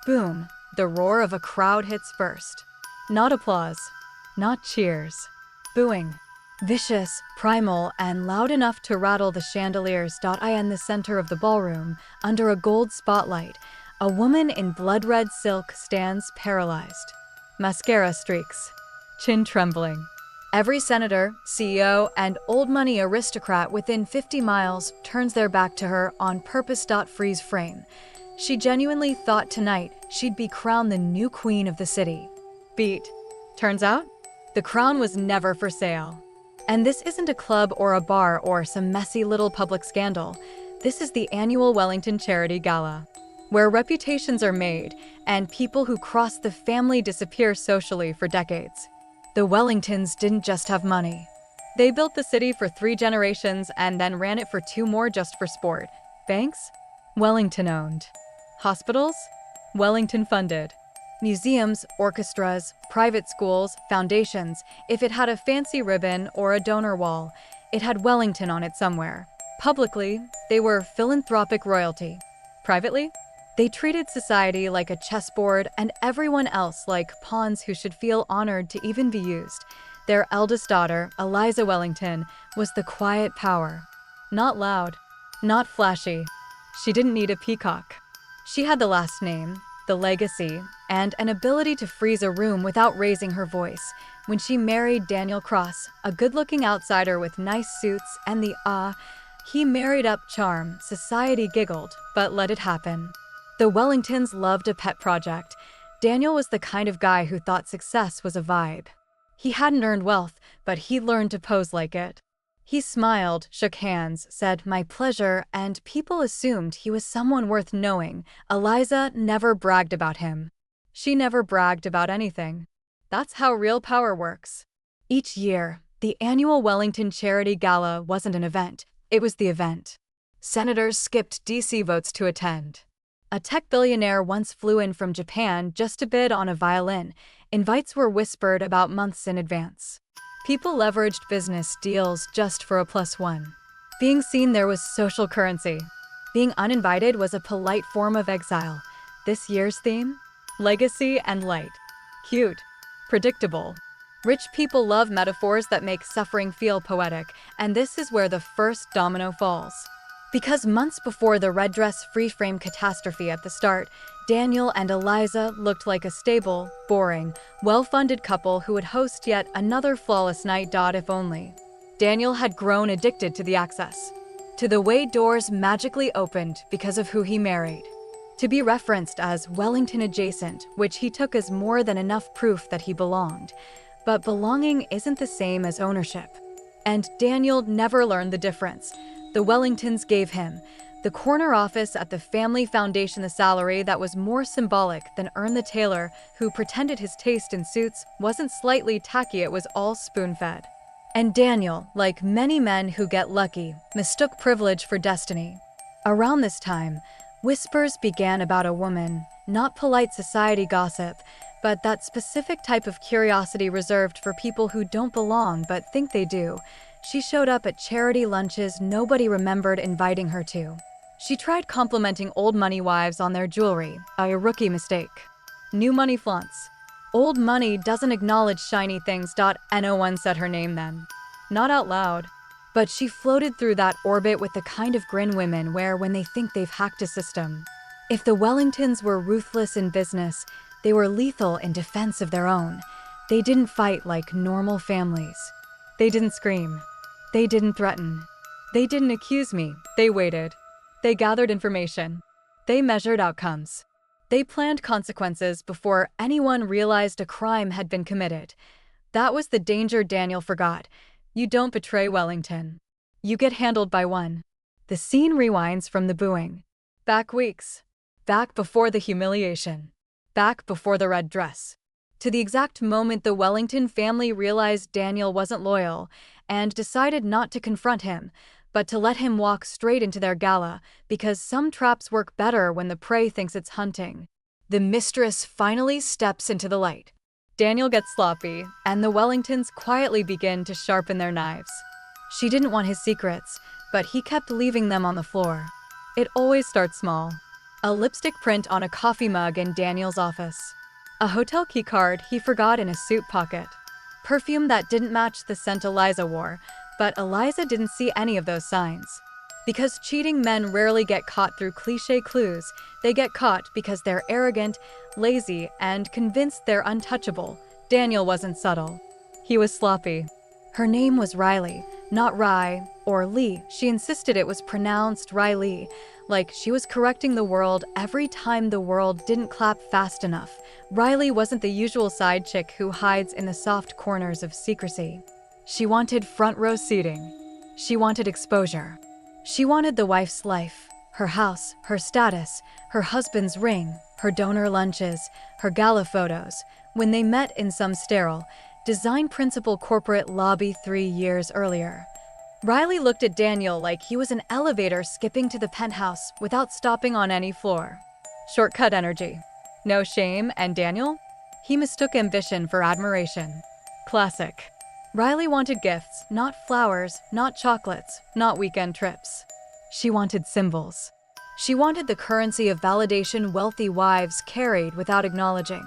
Boom, the roar of a crowd hits first. Not applause, not cheers. Booing. Vicious, primal, and loud enough to rattle the chandeliers. In the center of the ballroom, under a gold spotlight, a woman in blood-red silk stands paralyzed. Mascara streaks. Chin trembling. Every senator, CEO, and old money aristocrat within 50 miles turns their back to her on purpose. Freeze frame. She genuinely thought tonight she'd be crowned the new queen of the city. Beat. Turns out, the crown was never for sale. And this isn't a club or a bar or some messy little public scandal. This is the annual Wellington Charity Gala, where reputations are made and people who cross the family disappear socially for decades. The Wellingtons didn't just have money. They built the city for 3 generations and then ran it for 2 more just for sport. Banks? Wellington owned. Hospitals? Wellington funded. Museums, orchestras, private schools, foundations. If it had a fancy ribbon or a donor wall, it had Wellington on it somewhere. Publicly, they were philanthropic royalty. Privately, they treated society like a chessboard and everyone else like pawns who should feel honored to even be used. Their eldest daughter, Eliza Wellington, was the quiet power. Not loud, not flashy. She didn't need a peacock. She had the last name, the legacy, and an ability to freeze a room without raising her voice. When she married Daniel Cross, a good-looking outsider with nice suits and the he married up charm, society giggled, but let it happen. The Wellingtons loved a pet project. Daniel was the kind of guy who thought success was a vibe. He hadn't earned wealth, but he learned to pose like it. He smiled, shook hands, said, "My pleasure," and people assumed he was someone worth knowing. Eliza never bragged about him. She never bragged about anything. That's how real power works. Each year, the annual Wellington Charity Gala wasn't an event, it was the event. Senators skipped DC votes to attend. A tech billionaire once flew in from Japan just to bid on a violin. Invites were whispered about months in advance. People leveraged business deals just for a +1. Being seen there was social currency. Being uninvited was a polite form of exile. This year's theme? Legacy and light. Cute. Predictable. Rich people love metaphors that make suffering feel poetic, and this is where the first domino falls. Because months before the red dress free-frame catastrophe at the start, Daniel and Eliza looked like a stable, boring, well-funded couple who would host yet another flawless night. If only. Daniel had grown addicted to the access, to the way doors magically opened because of who he married. To be referenced as Wellington adjacent, which he took as more than enough proof that he belonged. But belonging isn't the same as ownership. And Daniel never learned the difference. The Wellingtons gave him the corner office at the family foundation, the salary that was more symbolic than Ern the tailor, who pretended his taste in suits wasn't slightly tacky, it was all spoon-fed. And Daniel, like many men who get lucky, mistook privilege for destiny. Around this time, whispers began about a woman, not polite society gossip, but that specific type of curiosity reserved for people who don't belong but think they do. She showed up at charity lunches nobody remembered inviting her to. She tried complimenting old money wives on their jewelry, a rookie mistake. New money flaunts. Old money doesn't acknowledge shiny things. No one said her name then. Not out loud. But she floated through that orbit with the kind of grin women wear when they think they've hacked a system. If the Wellingtons were ruthless in business, they were lethal in defense of their own. They didn't fight like normal families. They didn't scream. They didn't threaten. They didn't accuse me. They waited. They gathered information. They measured outcomes. They planned consequences before anyone realized a crime had been committed. That was the danger Daniel forgot. You don't betray Wellington. You get handled by one. The scene rewinds from the booing. Back weeks. Back before the humiliation. Back before the red dress. To the exact moment the Wellington family realized Daniel wasn't loyal and decided not to confront him, but to let him walk straight into their gala, because some traps work better when the prey thinks it's hunting. The mistress finally steps into the light. Daniel gets sloppy, and the Wellingtons quietly begin to sharpen their knives. She didn't want his secrets, but he kept leaving them on the floor. It always starts small. A lipstick print on a coffee mug in Daniel's office. A hotel keycard he forgot in his suit pocket. Perfume that didn't match the scent Eliza wore, but Eliza didn't see any of those signs. Because cheating men rarely get caught through cliché clues, they get caught because they're arrogant, lazy, and convinced they're untouchable. Daniel wasn't subtle. He was sloppy. Her name was Riley, not Rye or Lee. She insisted it was pronounced Riley, like she was correcting the world every time the world didn't clap fast enough. Riley wasn't the usual side chick who hides in the soft corners of secrecy. She wanted front row seating. She wanted exposure. She wanted the wife's life, her house, her status, her husband's ring, her donor lunches, her gala photos, when they met in some sterile, design principal corporate lobby 3 years earlier. Riley looked at Daniel like he was an elevator skipping to the penthouse without stopping on any floor. Shortcut energy. No shame, and Daniel? He mistook ambition for admiration. Classic. Riley wanted gifts, not flowers, not chocolates, not weekend trips. She wanted symbols. She wanted the currency of validation wealthy wives carried without acknowledging.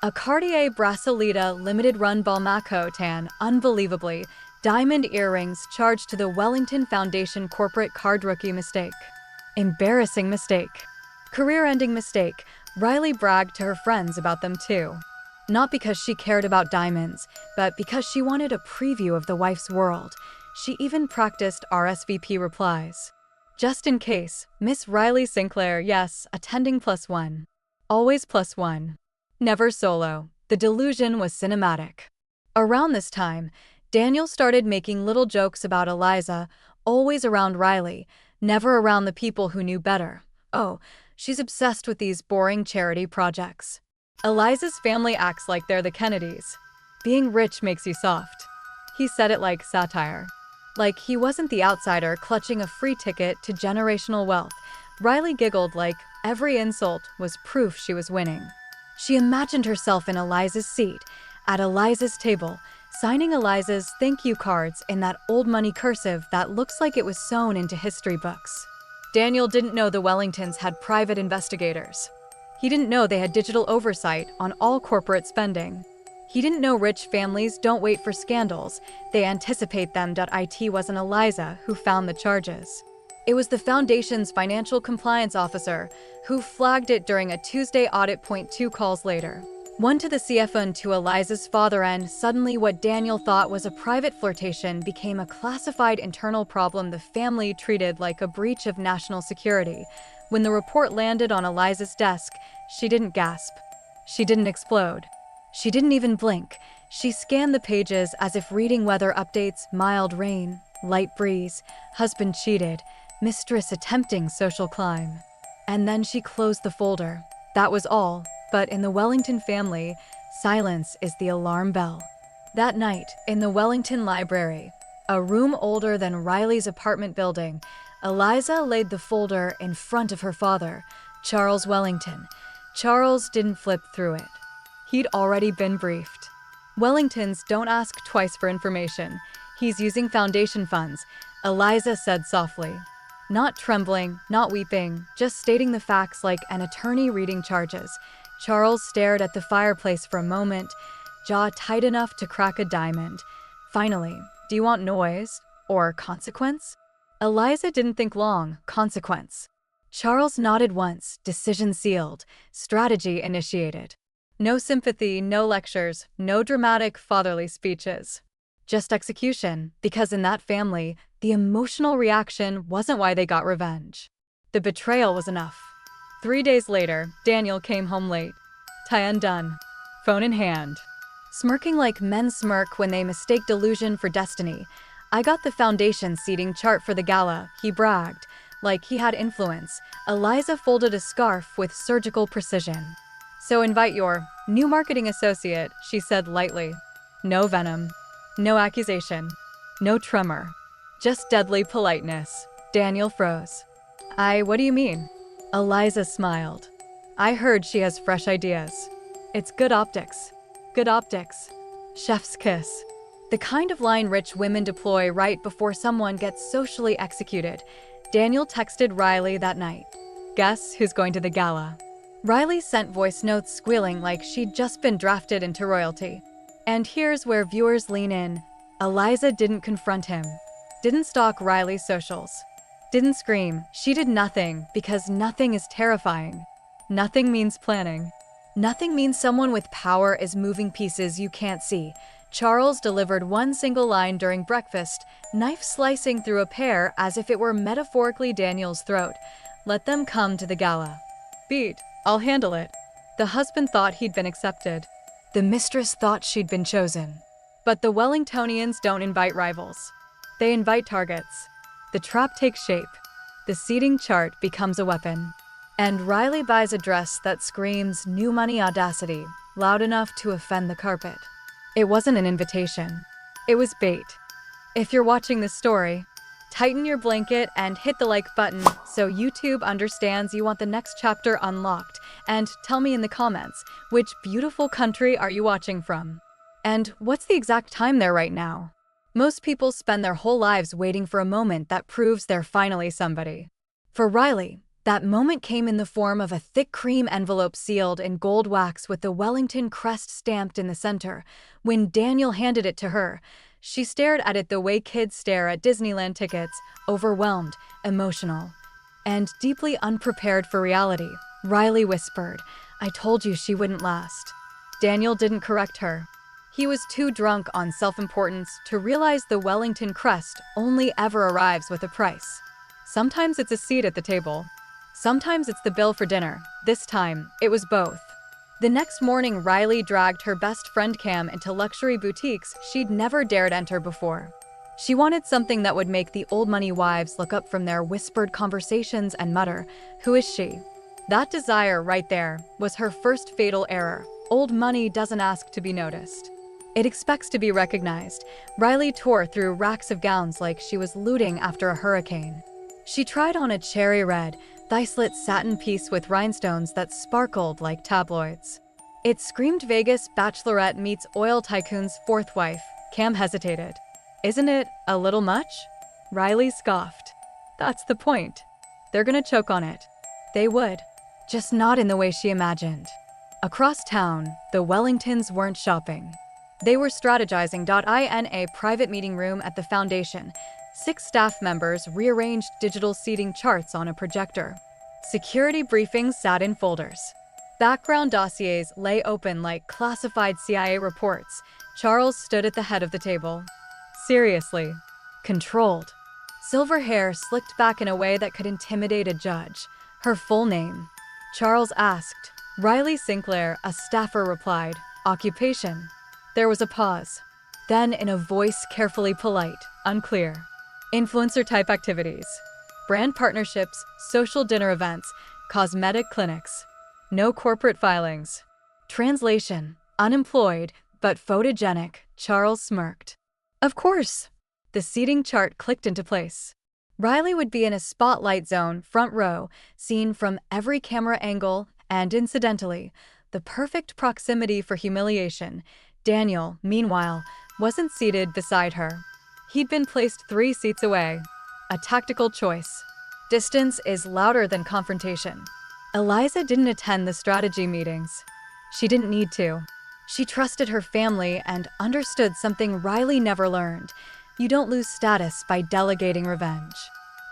A Cartier Braceleta limited-run Balmaco tan, unbelievably, diamond earrings charged to the Wellington Foundation corporate card rookie mistake. Embarrassing mistake. Career-ending mistake. Riley bragged to her friends about them too. Not because she cared about diamonds, but because she wanted a preview of the wife's world. She even practiced RSVP replies. Just in case, Miss Riley Sinclair, yes, attending +1. Always +1. Never solo. The delusion was cinematic. Around this time, Daniel started making little jokes about Eliza, always around Riley, never around the people who knew better. Oh, she's obsessed with these boring charity projects. Eliza's family acts like they're the Kennedys. Being rich makes you soft. He said it like satire. Like he wasn't the outsider clutching a free ticket to generational wealth. Riley giggled like every insult was proof she was winning. She imagined herself in Eliza's seat, at Eliza's table, signing Eliza's thank you cards in that old money cursive that looks like it was sewn into history books. Daniel didn't know the Wellingtons had private investigators. He didn't know they had digital oversight on all corporate spending. He didn't know rich families don't wait for scandals, they anticipate them. It wasn't Eliza who found the charges. It was the Foundation's financial compliance officer who flagged it during a Tuesday audit. 2 calls later. One to the CFO and to Eliza's father, and suddenly what Daniel thought was a private flirtation became a classified internal problem the family treated like a breach of national security. When the report landed on Eliza's desk, she didn't gasp. She didn't explode. She didn't even blink. She scanned the pages as if reading weather updates: mild rain, light breeze, husband cheated, mistress attempting social climb. And then she closed the folder. That was all. But in the Wellington family, silence is the alarm bell. That night, in the Wellington library, a room older than Riley's apartment building, Eliza laid the folder in front of her father, Charles Wellington. Charles didn't flip through it. He'd already been briefed. Wellingtons don't ask twice for information. He's using foundation funds, Eliza said softly. Not trembling, not weeping, just stating the facts like an attorney reading charges. Charles stared at the fireplace for a moment, jaw tight enough to crack a diamond. Finally, do you want noise or consequence? Eliza didn't think long. Consequence. Charles nodded once, decision sealed, strategy initiated. No sympathy, no lectures, no dramatic fatherly speeches. Just execution, because in that family, the emotional reaction wasn't why they got revenge. The betrayal was enough. 3 days later, Daniel came home late. Tie undone. Phone in hand. Smirking like men smirk when they mistake delusion for destiny. I got the foundation seating chart for the gala, he bragged, like he had influence. Eliza folded a scarf with surgical precision. So invite your new marketing associate, she said lightly. No venom. No accusation. No tremor. Just deadly politeness. Daniel froze. What do you mean? Eliza smiled. I heard she has fresh ideas. It's good optics. Good optics. Chef's kiss. The kind of line rich women deploy right before someone gets socially executed. Daniel texted Riley that night. Guess who's going to the gala? Riley sent voice notes squealing like she'd just been drafted into royalty. And here's where viewers lean in. Eliza didn't confront him, didn't stalk Riley's socials, didn't scream. She did nothing because nothing is terrifying. Nothing means planning. Nothing means someone with power is moving pieces you can't see. Charles delivered one single line during breakfast, knife slicing through a pear as if it were metaphorically Daniel's throat. Let them come to the gala. Beat, I'll handle it. The husband thought he'd been accepted. The mistress thought she'd been chosen. But the Wellingtonians don't invite rivals. They invite targets. The trap takes shape. The seating chart becomes a weapon. And Riley buys a dress that screams new money audacity, loud enough to offend the carpet. It wasn't an invitation. It was bait. If you're watching this story, tighten your blanket and hit the like button so YouTube understands you want the next chapter unlocked. And tell me in the comments, which beautiful country are you watching from? And what's the exact time there right now? Most people spend their whole lives waiting for a moment that proves they're finally somebody. For Riley, that moment came in the form of a thick cream envelope sealed in gold wax with the Wellington crest stamped in the center. When Daniel handed it to her, she stared at it the way kids stare at Disneyland tickets, overwhelmed, emotional, and deeply unprepared for reality. Riley whispered, "I told you she wouldn't last." Daniel didn't correct her. He was too drunk on self-importance to realize the Wellington crest only ever arrives with a price. Sometimes it's a seat at the table. Sometimes it's the bill for dinner. This time, it was both. The next morning, Riley dragged her best friend Cam into luxury boutiques she'd never dared enter before. She wanted something that would make the old money wives look up from their whispered conversations and mutter, "Who is she?" That desire right there was her first fatal error. Old money doesn't ask to be noticed. It expects to be recognized. Riley tore through racks of gowns like she was looting after a hurricane. She tried on a cherry red, thice-lit satin piece with rhinestones that sparkled like tabloids. It screamed Vegas bachelorette meets oil tycoon's fourth wife. Cam hesitated. "Isn't it a little much?" Riley scoffed. "That's the point. They're gonna choke on it." They would, just not in the way she imagined. Across town, the Wellingtons weren't shopping. They were strategizing. In a private meeting room at the foundation, 6 staff members rearranged digital seating charts on a projector. Security briefings sat in folders. Background dossiers lay open like classified CIA reports. Charles stood at the head of the table. Seriously. Controlled. Silver hair slicked back in a way that could intimidate a judge. Her full name. Charles asked. Riley Sinclair, a staffer, replied. Occupation. There was a pause. Then, in a voice carefully polite, unclear. Influencer-type activities. Brand partnerships, social dinner events, cosmetic clinics. No corporate filings. Translation. Unemployed, but photogenic. Charles smirked. Of course. The seating chart clicked into place. Riley would be in a spotlight zone, front row, seen from every camera angle, and incidentally, the perfect proximity for humiliation. Daniel, meanwhile, wasn't seated beside her. He'd been placed 3 seats away. A tactical choice. Distance is louder than confrontation. Eliza didn't attend the strategy meetings. She didn't need to. She trusted her family and understood something Riley never learned. You don't lose status by delegating revenge.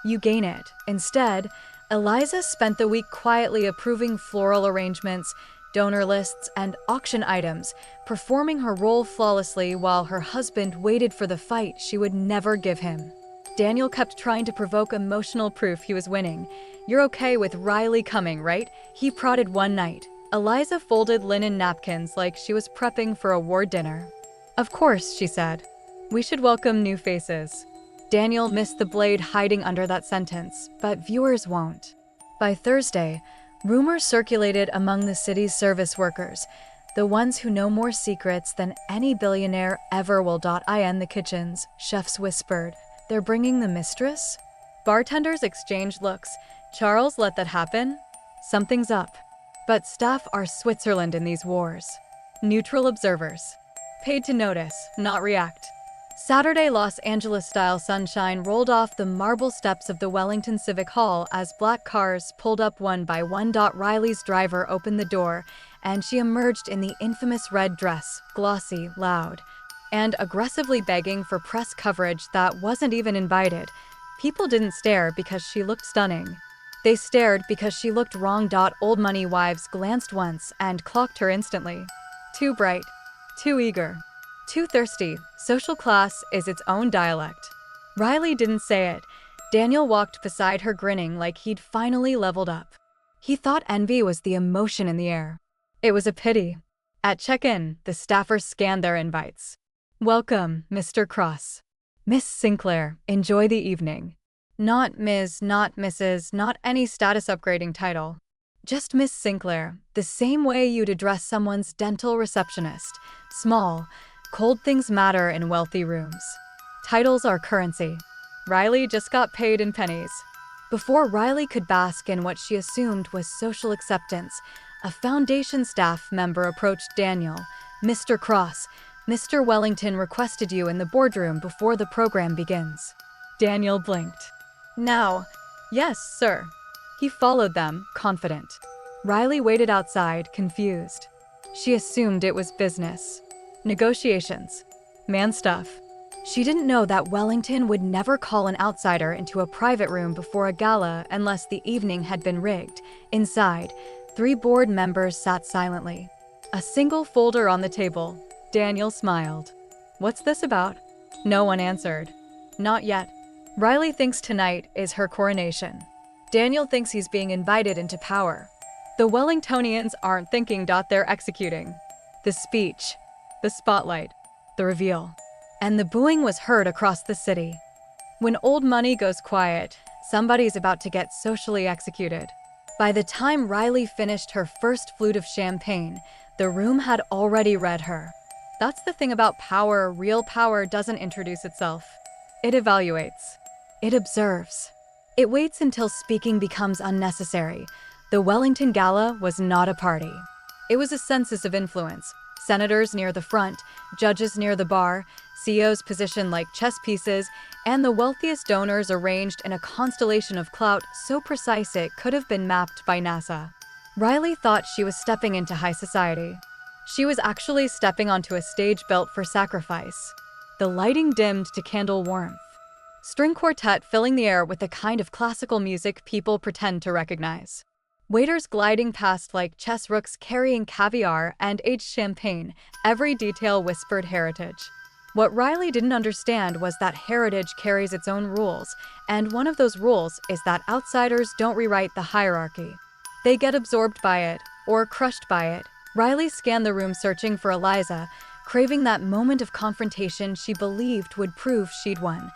You gain it. Instead, Eliza spent the week quietly approving floral arrangements, donor lists, and auction items, performing her role flawlessly while her husband waited for the fight she would never give him. Daniel kept trying to provoke emotional proof he was winning. You're okay with Riley coming, right? He prodded one night. Eliza folded linen napkins like she was prepping for a war dinner. Of course, she said. We should welcome new faces. Daniel missed the blade hiding under that sentence, but viewers won't. By Thursday, rumors circulated among the city's service workers, the ones who know more secrets than any billionaire ever will. In the kitchens, chefs whispered, they're bringing the mistress? Bartenders exchanged looks. Charles let that happen? Something's up. But staff are Switzerland in these wars. Neutral observers. Paid to notice, not react. Saturday Los Angeles-style sunshine rolled off the marble steps of the Wellington Civic Hall as black cars pulled up one by one. Riley's driver opened the door, and she emerged in the infamous red dress, glossy, loud, and aggressively begging for press coverage that wasn't even invited. People didn't stare because she looked stunning. They stared because she looked wrong. Old money wives glanced once and clocked her instantly. Too bright, too eager, too thirsty. Social class is its own dialect. Riley didn't say it. Daniel walked beside her grinning like he'd finally leveled up. He thought envy was the emotion in the air. It was a pity. At check-in, the staffers scanned their invites. "Welcome, Mr. Cross. Miss Sinclair, enjoy the evening." Not Ms., not Mrs., not any status upgrading title. Just Miss Sinclair, the same way you'd address someone's dental receptionist. Small, cold things matter in wealthy rooms. Titles are currency. Riley just got paid in pennies. Before Riley could bask in what she assumed was social acceptance, a Foundation staff member approached Daniel. "Mr. Cross, Mr. Wellington requested you in the boardroom before the program begins." Daniel blinked. "Now." "Yes, sir." He followed them, confident. Riley waited outside, confused. She assumed it was business. Negotiations. Man stuff. She didn't know that Wellington would never call an outsider into a private room before a gala unless the evening had been rigged. Inside, 3 board members sat silently. A single folder on the table. Daniel smiled. "What's this about?" No one answered. "Not yet." Riley thinks tonight is her coronation. Daniel thinks he's being invited into power. The Wellingtonians aren't thinking. They're executing. The speech, the spotlight, the reveal. And the booing was heard across the city. When old money goes quiet, somebody's about to get socially executed. By the time Riley finished her first flute of champagne, the room had already read her. That's the thing about power. Real power doesn't introduce itself. It evaluates. It observes. It waits until speaking becomes unnecessary. The Wellington Gala was not a party. It was a census of influence. Senators near the front, judges near the bar, CEOs positioned like chess pieces, and the wealthiest donors arranged in a constellation of clout so precise it could have been mapped by NASA. Riley thought she was stepping into high society. She was actually stepping onto a stage built for sacrifice. The lighting dimmed to candle warmth. String quartet filling the air with the kind of classical music people pretend to recognize. Waiters gliding past like chess rooks carrying caviar and aged champagne, every detail whispered heritage. What Riley didn't understand was that heritage carries its own rules, and one of those rules is that outsiders don't rewrite the hierarchy. They get absorbed by it, or crushed by it. Riley scanned the room searching for Eliza, craving that moment of confrontation she believed would prove she'd won.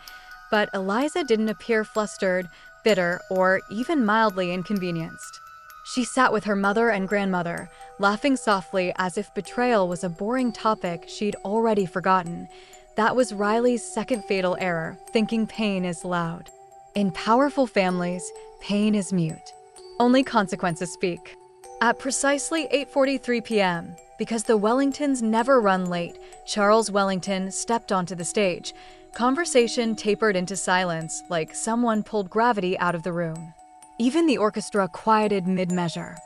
But Eliza didn't appear flustered, bitter, or even mildly inconvenienced. She sat with her mother and grandmother, laughing softly as if betrayal was a boring topic she'd already forgotten. That was Riley's second fatal error, thinking pain is loud. In powerful families, pain is mute. Only consequences speak. At precisely 8:43 p.m., because the Wellingtons never run late, Charles Wellington stepped onto the stage. Conversation tapered into silence, like someone pulled gravity out of the room. Even the orchestra quieted mid-measure.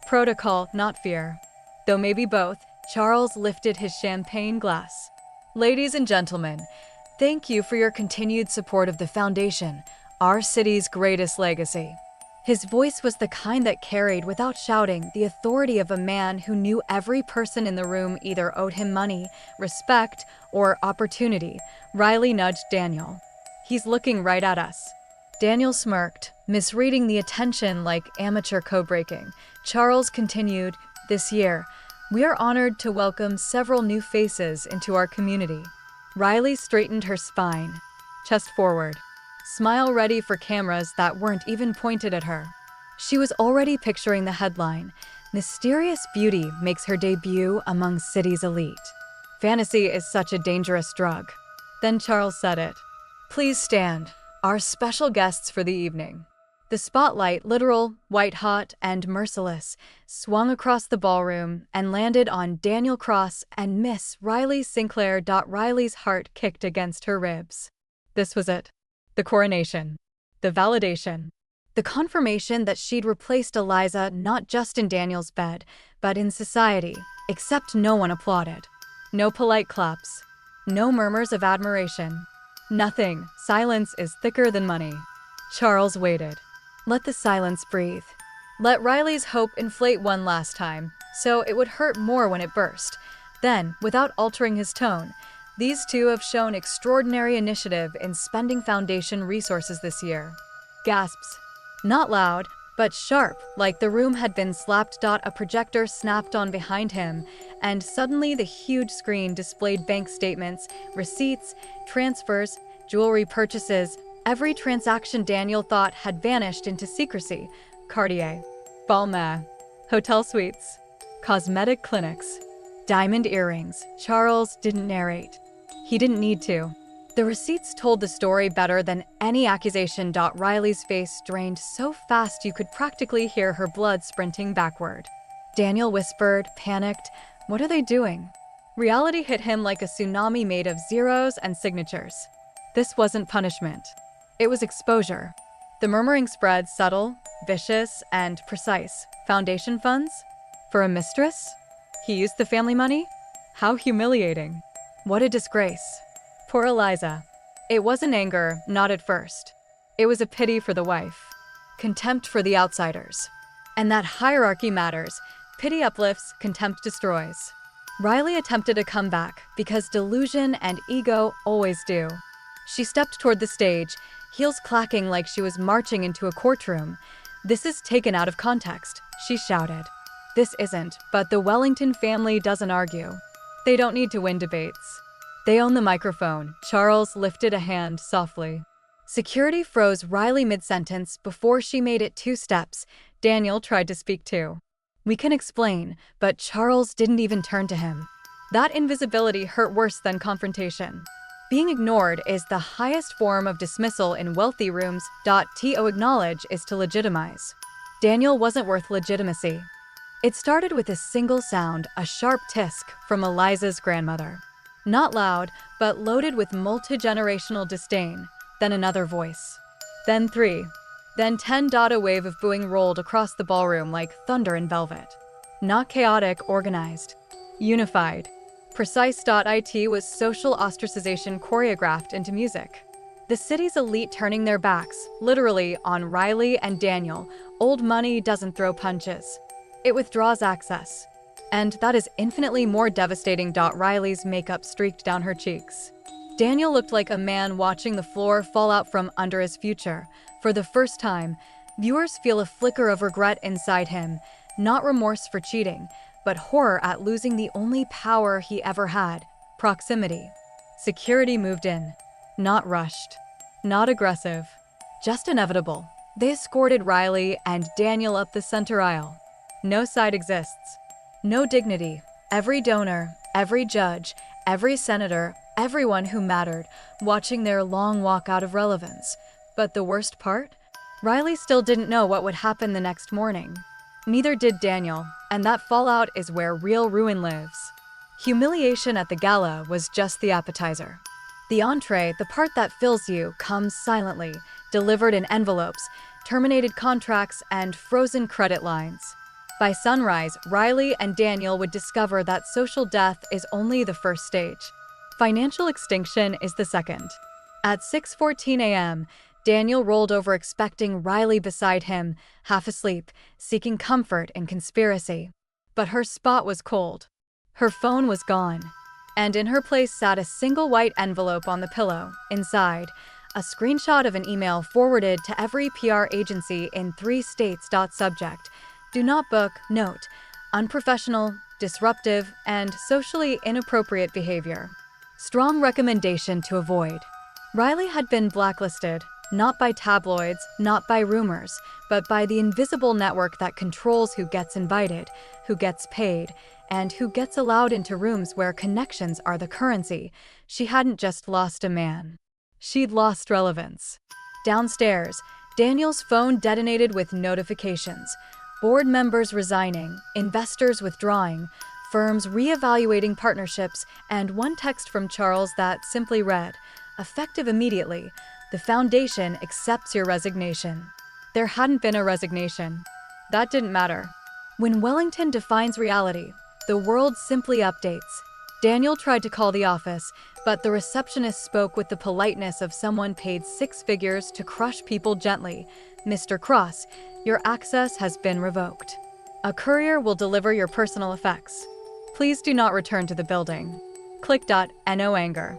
Protocol, not fear. Though maybe both, Charles lifted his champagne glass. "Ladies and gentlemen, thank you for your continued support of the Foundation, our city's greatest legacy." His voice was the kind that carried, without shouting, the authority of a man who knew every person in the room either owed him money, respect, or opportunity. Riley nudged Daniel. "He's looking right at us." Daniel smirked, misreading the attention like amateur code-breaking. Charles continued, "This year, we are honored to welcome several new faces into our community." Riley straightened her spine, chest forward, smile ready for cameras that weren't even pointed at her. She was already picturing the headline, "Mysterious Beauty Makes Her Debut Among City's Elite." Fantasy is such a dangerous drug. Then Charles said it. "Please stand. Our special guests for the evening." The The spotlight, literal, white-hot, and merciless, swung across the ballroom and landed on Daniel Cross and Miss Riley Sinclair. Riley's heart kicked against her ribs. This was it. The coronation. The validation. The confirmation that she'd replaced Eliza not just in Daniel's bed, but in society, except no one applauded. No polite claps. No murmurs of admiration. Nothing. Silence is thicker than money. Charles waited. Let the silence breathe. Let Riley's hope inflate one last time, so it would hurt more when it burst. Then, without altering his tone, these two have shown extraordinary initiative in spending foundation resources this year. Gasps. Not loud, but sharp, like the room had been slapped. A projector snapped on behind him, and suddenly the huge screen displayed bank statements, receipts, transfers, jewelry purchases. Every transaction Daniel thought had vanished into secrecy. Cartier, Balmain, hotel suites, cosmetic clinics, diamond earrings. Charles didn't narrate. He didn't need to. The receipts told the story better than any accusation. Riley's face drained so fast you could practically hear her blood sprinting backward. Daniel whispered, panicked, "What are they doing?" Reality hit him like a tsunami made of zeros and signatures. This wasn't punishment. It was exposure. The murmuring spread subtle, vicious, and precise. Foundation funds? For a mistress? He used the family money? How humiliating. What a disgrace. Poor Eliza. It wasn't anger, not at first. It was a pity for the wife. Contempt for the outsiders. And that hierarchy matters. Pity uplifts, contempt destroys. Riley attempted a comeback because delusion and ego always do. She stepped toward the stage, heels clacking like she was marching into a courtroom. "This is taken out of context," she shouted. "This isn't, but the Wellington family doesn't argue. They don't need to win debates. They own the microphone." Charles lifted a hand softly. Security froze Riley mid-sentence before she made it 2 steps. Daniel tried to speak too. "We can explain," but Charles didn't even turn to him. That invisibility hurt worse than confrontation. Being ignored is the highest form of dismissal in wealthy rooms. To acknowledge is to legitimize. Daniel wasn't worth legitimacy. It started with a single sound, a sharp tisk from Eliza's grandmother. Not loud, but loaded with multi-generational disdain. Then another voice. Then 3. Then 10. A wave of booing rolled across the ballroom like thunder in velvet. Not chaotic, organized. Unified. Precise. It was social ostracization choreographed into music. The city's elite turning their backs, literally, on Riley and Daniel. Old money doesn't throw punches. It withdraws access. And that is infinitely more devastating. Riley's makeup streaked down her cheeks. Daniel looked like a man watching the floor fall out from under his future. For the first time, viewers feel a flicker of regret inside him, not remorse for cheating, but horror at losing the only power he ever had, proximity. Security moved in. Not rushed. Not aggressive. Just inevitable. They escorted Riley and Daniel up the center aisle. No side exists. No dignity. Every donor, every judge, every senator, everyone who mattered, watching their long walk out of relevance. But the worst part? Riley still didn't know what would happen the next morning. Neither did Daniel, and that fallout is where real ruin lives. Humiliation at the gala was just the appetizer. The entree, the part that fills you, comes silently, delivered in envelopes, terminated contracts, and frozen credit lines. By sunrise, Riley and Daniel would discover that social death is only the first stage. Financial extinction is the second. At 6:14 a.m., Daniel rolled over expecting Riley beside him, half asleep, seeking comfort in conspiracy. But her spot was cold. Her phone was gone. And in her place sat a single white envelope on the pillow. Inside, a screenshot of an email forwarded to every PR agency in 3 states. Subject: do not book, note, unprofessional, disruptive, and socially inappropriate behavior. Strong recommendation to avoid. Riley had been blacklisted, not by tabloids, not by rumors, but by the invisible network that controls who gets invited, who gets paid, and who gets allowed into rooms where connections are the currency. She hadn't just lost a man. She'd lost relevance. Downstairs, Daniel's phone detonated with notifications. Board members resigning, investors withdrawing, firms reevaluating partnerships, and one text from Charles that simply read, "Effective immediately. The foundation accepts your resignation." There hadn't been a resignation. That didn't matter. When Wellington defines reality, the world simply updates. Daniel tried to call the office, but the receptionist spoke with the politeness of someone paid 6 figures to crush people gently. "Mr. Cross, your access has been revoked. A courier will deliver your personal effects. Please do not return to the building." No anger.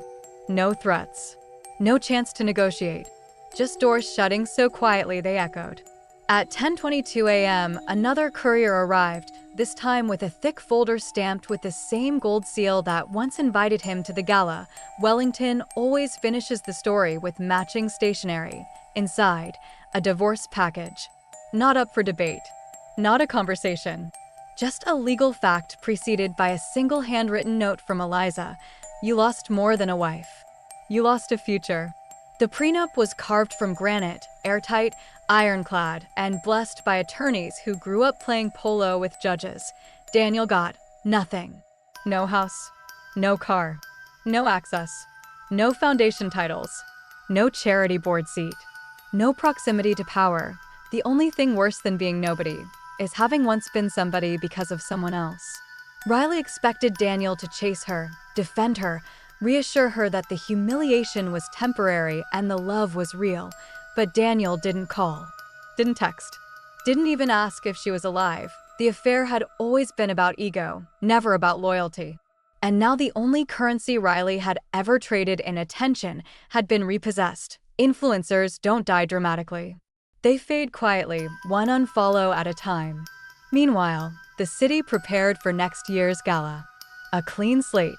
No threats. No chance to negotiate. Just doors shutting so quietly they echoed. At 10:22 a.m., another courier arrived, this time with a thick folder stamped with the same gold seal that once invited him to the gala. Wellington always finishes the story with matching stationery. Inside, a divorce package. Not up for debate. Not a conversation. Just a legal fact preceded by a single handwritten note from Eliza. "You lost more than a wife. You lost a future." The prenup was carved from granite, airtight, ironclad, and blessed by attorneys who grew up playing polo with judges. Daniel got nothing. No house, no car, no access, no foundation titles, no charity board seat, no proximity to power. The only thing worse than being nobody is having once been somebody because of someone else. Riley expected Daniel to chase her, defend her, reassure her that the humiliation was temporary and the love was real. But Daniel didn't call, didn't text, didn't even ask if she was alive. The affair had always been about ego, never about loyalty. And now the only currency Riley had ever traded in attention had been repossessed. Influencers don't die dramatically. They fade quietly, one unfollow at a time. Meanwhile, the city prepared for next year's gala. A clean slate,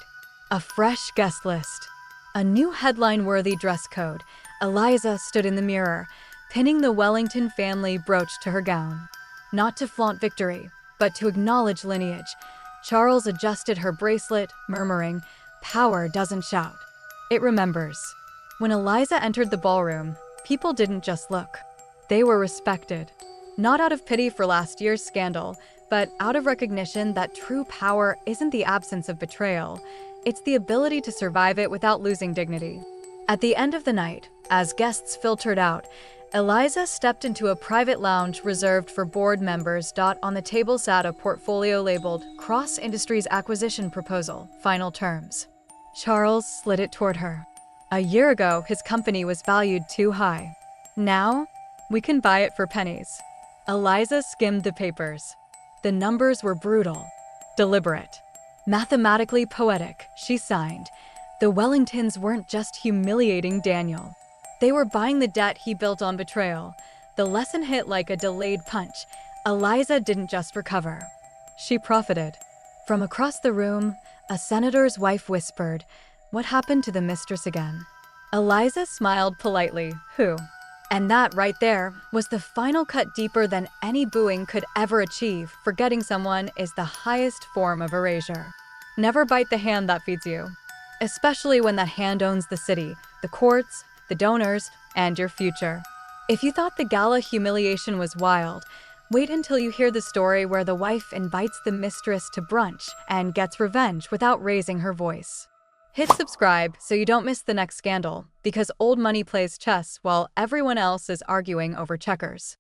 a fresh guest list, a new headline-worthy dress code. Eliza stood in the mirror, pinning the Wellington family brooch to her gown. Not to flaunt victory, but to acknowledge lineage. Charles adjusted her bracelet, murmuring, "Power doesn't shout. It remembers." When Eliza entered the ballroom, people didn't just look. They were respected. Not out of pity for last year's scandal, but out of recognition that true power isn't the absence of betrayal. It's the ability to survive it without losing dignity. At the end of the night, as guests filtered out, Eliza stepped into a private lounge reserved for board members. On the table sat a portfolio labeled "Cross Industries Acquisition Proposal, Final Terms." Charles slid it toward her. A year ago, his company was valued too high. Now, we can buy it for pennies. Eliza skimmed the papers. The numbers were brutal, deliberate, mathematically poetic. She signed. The Wellingtons weren't just humiliating Daniel. They were buying the debt he built on betrayal. The lesson hit like a delayed punch. Eliza didn't just recover. She profited. From across the room, a senator's wife whispered, "What happened to the mistress again?" Eliza smiled politely. "Who?" And that right there was the final cut deeper than any booing could ever achieve. Forgetting someone is the highest form of erasure. Never bite the hand that feeds you. Especially when that hand owns the city, the courts, the donors, and your future. If you thought the gala humiliation was wild, wait until you hear the story where the wife invites the mistress to brunch and gets revenge without raising her voice. Hit subscribe so you don't miss the next scandal, because old money plays chess while everyone else is arguing over checkers.